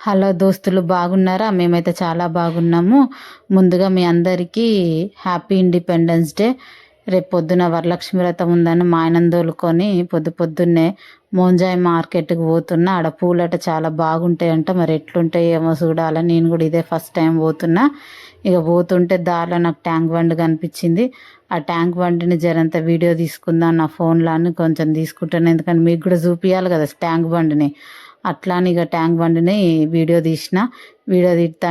Hello దోస్తులు, బాగున్నారా? మేమైతే చాలా బాగున్నాము. ముందుగా మీ అందరికీ హ్యాపీ ఇండిపెండెన్స్ డే. రేపు పొద్దున వరలక్ష్మి వ్రతం ఉందని మా ఆయనను తోలుకొని పొద్దున్నే మోంజాయి మార్కెట్కి పోతున్నా. ఆడ పూలట చాలా బాగుంటాయంట. మరి ఎట్లుంటాయి ఏమో చూడాలని నేను కూడా ఇదే ఫస్ట్ టైం పోతున్నా. ఇక పోతుంటే దారిలో నాకు ట్యాంక్ బండ్ కనిపించింది. ఆ ట్యాంక్ బండిని జరంత వీడియో తీసుకుందాం నా ఫోన్లో అని కొంచెం తీసుకుంటాను. ఎందుకంటే మీకు కూడా చూపించాలి కదా ట్యాంక్ బండిని. అట్లా అని ఇక ట్యాంక్ బండిని వీడియో తీస్తా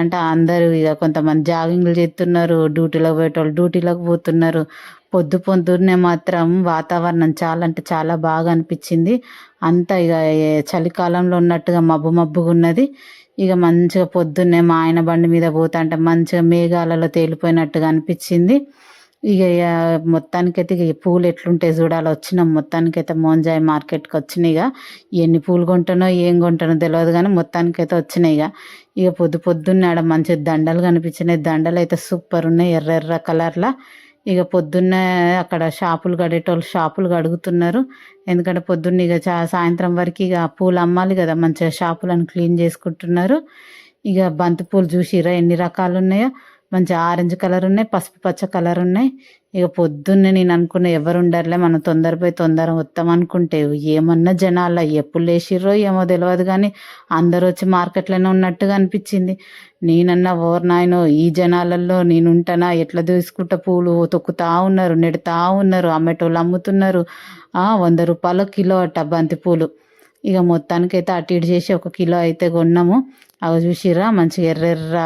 అంటే అందరూ ఇక కొంతమంది జాగింగ్లు చేస్తున్నారు, డ్యూటీలోకి పోయేటోళ్ళు డ్యూటీలోకి పోతున్నారు. పొద్దున్నే మాత్రం వాతావరణం చాలా అంటే చాలా బాగా అనిపించింది. అంతా ఇక చలికాలంలో ఉన్నట్టుగా మబ్బుగా ఉన్నది. ఇక మంచిగా పొద్దున్నే మా ఆయన బండి మీద పోతా అంటే మంచిగా మేఘాలలో తేలిపోయినట్టుగా అనిపించింది. ఇక మొత్తానికైతే ఇక పూలు ఎట్లుంటాయి చూడాలి వచ్చినాం. మొత్తానికైతే మోంజాయి మార్కెట్కి వచ్చినాయి. ఎన్ని పూలు కొంటానో ఏం కొంటానో తెలియదు కానీ మొత్తానికైతే వచ్చినాయి. ఇక పొద్దున్నే ఆడ మంచి దండలు కనిపించినాయి. దండలు అయితే సూపర్ ఉన్నాయి, ఎర్ర కలర్లా. ఇక పొద్దున్నే అక్కడ షాపులు కడుగుతున్నారు. ఎందుకంటే పొద్దున్న ఇక సాయంత్రం వరకు ఇక పూలు అమ్మాలి కదా, మంచిగా షాపులను క్లీన్ చేసుకుంటున్నారు. ఇక బంతి పూలు చూసిరా ఎన్ని రకాలు ఉన్నాయో. మంచి ఆరెంజ్ కలర్ ఉన్నాయి, పసుపు పచ్చ కలర్ ఉన్నాయి. ఇక పొద్దున్నే నేను అనుకున్న ఎవరు ఉండరులే, మనం తొందర వస్తాం అనుకుంటే ఏమన్నా జనాల ఎప్పుడు లేచిర్రో ఏమో తెలియదు కానీ అందరూ వచ్చి మార్కెట్లోనే ఉన్నట్టుగా అనిపించింది. నేనన్నా ఓర్ నాయనో ఈ జనాలలో నేను ఉంటానా, ఎట్లా తీసుకుంటా పూలు తొక్కుతా ఉన్నారు, నెడుతా ఉన్నారు, అమ్మేటోళ్ళు అమ్ముతున్నారు. 100 రూపాయలు కిలో అట్ట బంతి పూలు. ఇక మొత్తానికైతే అటు ఇటు చేసి 1 కిలో అయితే కొన్నాము. అవి చూసిరా మంచిగా ఎర్ర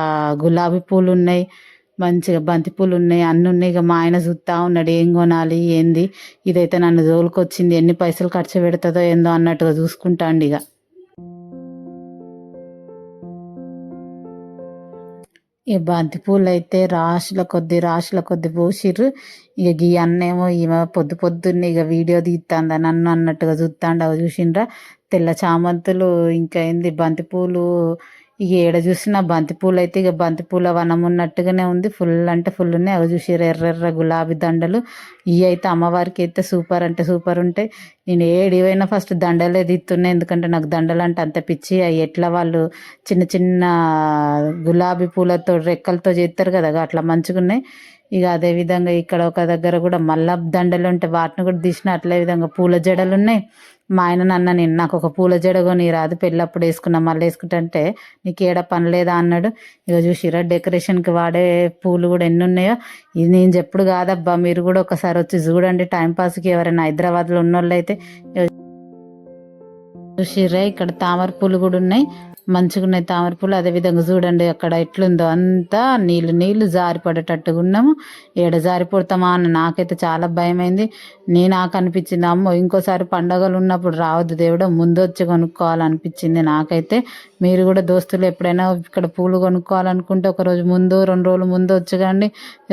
గులాబీ పూలు ఉన్నాయి, మంచిగా బంతి పూలు ఉన్నాయి, అన్నీ ఉన్నాయి. ఇక మా ఆయన చూస్తూ ఉన్నాడు ఏం కొనాలి ఏంది, ఇదైతే నన్ను జోలుకొచ్చింది, ఎన్ని పైసలు ఖర్చు పెడుతుందో ఏందో అన్నట్టుగా చూసుకుంటాండి. ఈ బంతి పూలు అయితే రాశుల కొద్ది పోసిర్రు. ఇక గీ అన్నేమో ఈమె పొద్దున్నే ఇక వీడియో తీస్తాందా నన్ను అన్నట్టుగా చూస్తాండు. అవి చూసిండ్రా తెల్ల చామంతులు, ఇంకా ఏంది బంతిపూలు. ఇక ఏడ చూసినా బంతిపూలు అయితే ఇక బంతిపూల వనం ఉన్నట్టుగానే ఉంది. ఫుల్ అంటే ఫుల్ ఉన్నాయి. అవి చూసిర్రు ఎర్ర గులాబీ దండలు. ఇవి అయితే అమ్మవారికి అయితే సూపర్ అంటే సూపర్ ఉంటాయి. నేను ఏడివైనా ఫస్ట్ దండలే తీస్తున్నాయి, ఎందుకంటే నాకు దండలు అంటే అంత పిచ్చి. అవి ఎట్లా వాళ్ళు చిన్న చిన్న గులాబీ పూలతో రెక్కలతో చేస్తారు కదా, అట్లా మంచిగా ఉన్నాయి. ఇక అదేవిధంగా ఇక్కడ ఒక దగ్గర కూడా మల్ల దండలు ఉంటాయి, వాటిని కూడా తీసిన. అట్లే విధంగా పూల జడలు ఉన్నాయి. మా ఆయన నేను నాకు ఒక పూల జడ కొని రాదు, పెళ్ళప్పుడు వేసుకున్నా, మళ్ళీ వేసుకుంటే నీకు ఏడ పని లేదా అన్నాడు. ఇక చూసిరా డెకరేషన్కి వాడే పూలు కూడా ఎన్ని ఉన్నాయో. ఇది నేను చెప్పుడు కాదబ్బా, మీరు కూడా ఒకసారి వచ్చి చూడండి టైంపాస్కి. ఎవరైనా హైదరాబాద్లో ఉన్నోళ్ళు అయితే చూసిర్రా ఇక్కడ తామర పూలు కూడా ఉన్నాయి, మంచిగా ఉన్నాయి తామర పూలు. అదేవిధంగా చూడండి అక్కడ ఎట్లుందో, అంతా నీళ్ళు జారిపడేటట్టుగా ఉన్నాము. ఏడ జారిపడతామా అని నాకైతే చాలా భయమైంది. నాకు అనిపించింది అమ్మో ఇంకోసారి పండగలు ఉన్నప్పుడు రావద్దు దేవుడు, ముందు వచ్చి కొనుక్కోవాలనిపించింది నాకైతే. మీరు కూడా దోస్తులు ఎప్పుడైనా ఇక్కడ పూలు కొనుక్కోవాలనుకుంటే 1 రోజు ముందు 2 రోజులు ముందు వచ్చి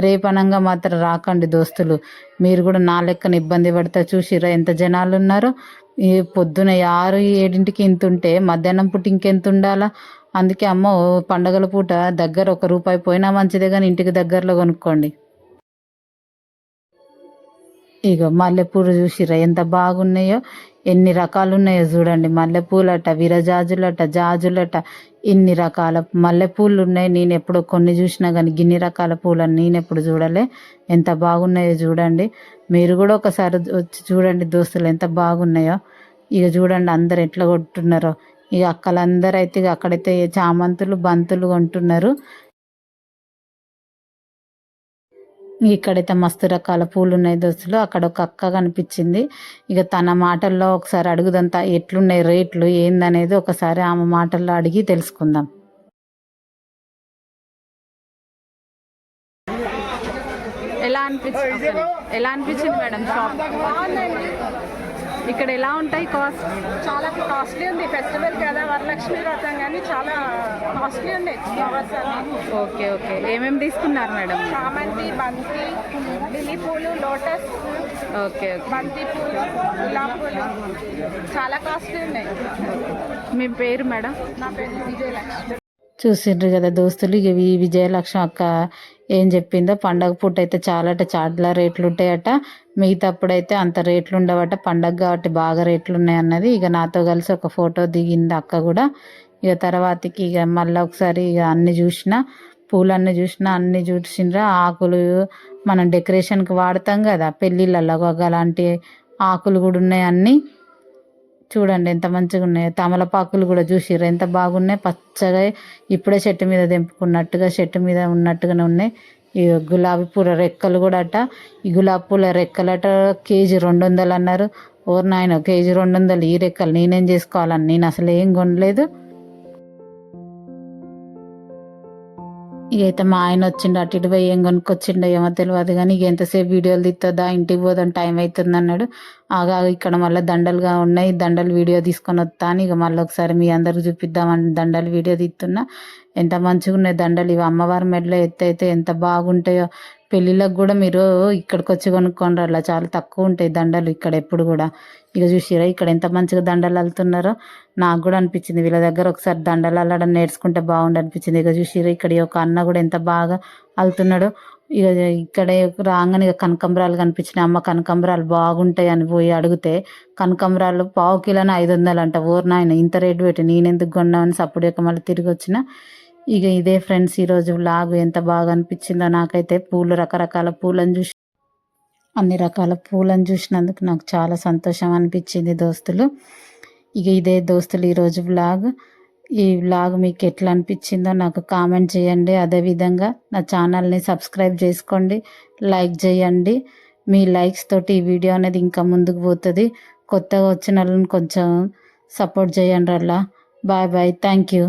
రేపనంగా మాత్రం రాకండి దోస్తులు. మీరు కూడా నా లెక్కన ఇబ్బంది పడితే. చూసిరా ఎంత జనాలు ఉన్నారో. ఈ పొద్దున 6, 7ంటికి ఇంత ఉంటే మధ్యాహ్నం పూట ఇంకెంత ఉండాలా. అందుకే అమ్మో పండగల పూట దగ్గర 1 రూపాయి పోయినా మంచిదే కానీ ఇంటికి దగ్గరలో కొనుక్కోండి. ఇగో మల్లెపూలు చూసిరా ఎంత బాగున్నాయో, ఎన్ని రకాలు ఉన్నాయో చూడండి. మల్లెపూలట, విరజాజులట, జాజులట, ఇన్ని రకాల మల్లెపూలు ఉన్నాయి. నేను ఎప్పుడు కొన్ని చూసినా కానీ గిన్ని రకాల పూలని నేను ఎప్పుడు చూడలే. ఎంత బాగున్నాయో చూడండి. మీరు కూడా ఒకసారి వచ్చి చూడండి దోస్తులు ఎంత బాగున్నాయో. ఇక చూడండి అందరు ఎట్లా కొట్టున్నారో. ఇక అక్కలందరూ అయితే ఇక అక్కడైతే చామంతులు బంతులు కొంటున్నారు. ఇక్కడైతే మస్తు రకాల పూలు ఉన్నాయి దోస్తులు. అక్కడ ఒక అక్క కనిపించింది. ఇక తన మాటల్లో ఒకసారి అడుగుదంతా ఎట్లున్నాయి రేట్లు ఏందనేది ఒకసారి ఆమె మాటల్లో అడిగి తెలుసుకుందాం. ఎలా అనిపించింది మేడం షాప్? ఇక్కడ ఎలా ఉంటాయి కాస్ట్? చాలా కాస్ట్లీ ఉంది, ఫెస్టివల్ కదా వరలక్ష్మి వ్రతం, కానీ చాలా కాస్ట్లీ ఉంది ఫ్లవర్స్ అన్ని. ఓకే ఏమేమి తీసుకున్నారు మేడం? చామంతి, బంతి, లిల్లీ పూలు, లోటస్, ఓకే బంతి పూలు, గులాబీ పూలు చాలా కాస్ట్లీ ఉన్నాయి. మీ పేరు మేడం? నా పేరు విజయలక్ష్మి. చూసిండ్రు కదా దోస్తులు, ఇక ఈ విజయలక్ష్మి అక్క ఏం చెప్పిందో. పండగ పూట అయితే చాలా రేట్లు ఉంటాయట, మిగతాప్పుడైతే అంత రేట్లు ఉండవట. పండగ కాబట్టి బాగా రేట్లు ఉన్నాయి అన్నది. ఇక నాతో కలిసి ఒక ఫోటో దిగింది అక్క కూడా. ఇక తర్వాతకి ఇక మళ్ళీ ఒకసారి ఇక అన్ని చూసిన పూలన్నీ చూసిన అన్ని చూసిండ్రా ఆకులు మనం డెకరేషన్కి వాడతాం కదా పెళ్ళిళ్ళల్లో అలాంటి ఆకులు కూడా ఉన్నాయి అన్నీ చూడండి ఎంత మంచిగా ఉన్నాయో తమలపాకులు కూడా చూసిర్రు ఎంత బాగున్నాయి పచ్చగా ఇప్పుడే చెట్టు మీద తెంపుకున్నట్టుగా చెట్టు మీద ఉన్నట్టుగానే ఉన్నాయి ఈ గులాబీ పూల రెక్కలు కూడా అట ఈ గులాబీ పూల రెక్కలట కేజీ 200 అన్నారు ఓర్ నాయన కేజీ 200 ఈ రెక్కలు నేనేం చేసుకోవాలని నేను అసలు ఏం కొనలేదు ఇక అయితే మా ఆయన వచ్చిండు అటు ఇటు పోయి ఏం కొనుక్కొచ్చిండో ఏమో తెలియదు కానీ ఇక ఎంతసేపు వీడియోలు తీస్తుందా ఇంటికి పోదాం టైం అవుతుంది అన్నాడు ఆగా ఇక్కడ మళ్ళీ దండలుగా ఉన్నాయి దండలు వీడియో తీసుకొని వస్తాను ఇక మళ్ళీ ఒకసారి మీ అందరికి చూపిద్దామని దండలు వీడియో తీస్తున్నా ఎంత మంచిగా ఉన్నాయి దండలు ఇవి అమ్మవారి మెడలో ఎత్తైతే ఎంత బాగుంటాయో పెళ్ళిళ్ళకి కూడా మీరు ఇక్కడికి వచ్చి కొనుక్కోండి అలా చాలా తక్కువ ఉంటాయి దండలు ఇక్కడ ఎప్పుడు కూడా ఇక చూసిరా ఇక్కడ ఎంత మంచిగా దండలు అల్లుతున్నారో నాకు కూడా అనిపించింది వీళ్ళ దగ్గర ఒకసారి దండలు అల్లడం నేర్చుకుంటే బాగుండు అనిపించింది ఇక చూసిరా ఇక్కడ ఒక అన్న కూడా ఎంత బాగా అల్లుతున్నాడో ఇక ఇక్కడ రాగానే ఇక కనకంబరాలు కనిపించినాయి అమ్మ కనకంబరాలు బాగుంటాయి అని పోయి అడిగితే కనకంబరాలు పావు కిలోన 500 అంట ఓర్ నాయన ఇంత రేటు పెట్టి నేనెందుకు కొన్నామని సప్పుడు మళ్ళీ తిరిగి వచ్చిన ఇక ఇదే ఫ్రెండ్స్ ఈరోజు వ్లాగ్ ఎంత బాగా అనిపించిందో నాకైతే పూలు రకరకాల పూలను చూసి అన్ని రకాల పూలను చూసినందుకు నాకు చాలా సంతోషం అనిపించింది దోస్తులు ఇక ఇదే దోస్తులు ఈరోజు వ్లాగ్ ఈ వ్లాగ్ మీకు ఎట్లా అనిపించిందో నాకు కామెంట్ చేయండి అదేవిధంగా నా ఛానల్ని సబ్స్క్రైబ్ చేసుకోండి లైక్ చేయండి మీ లైక్స్ తోటి ఈ వీడియో అనేది ఇంకా ముందుకు పోతుంది కొత్తగా వచ్చిన వాళ్ళని కొంచెం సపోర్ట్ చేయండి అలా బాయ్ బాయ్ థ్యాంక్ యూ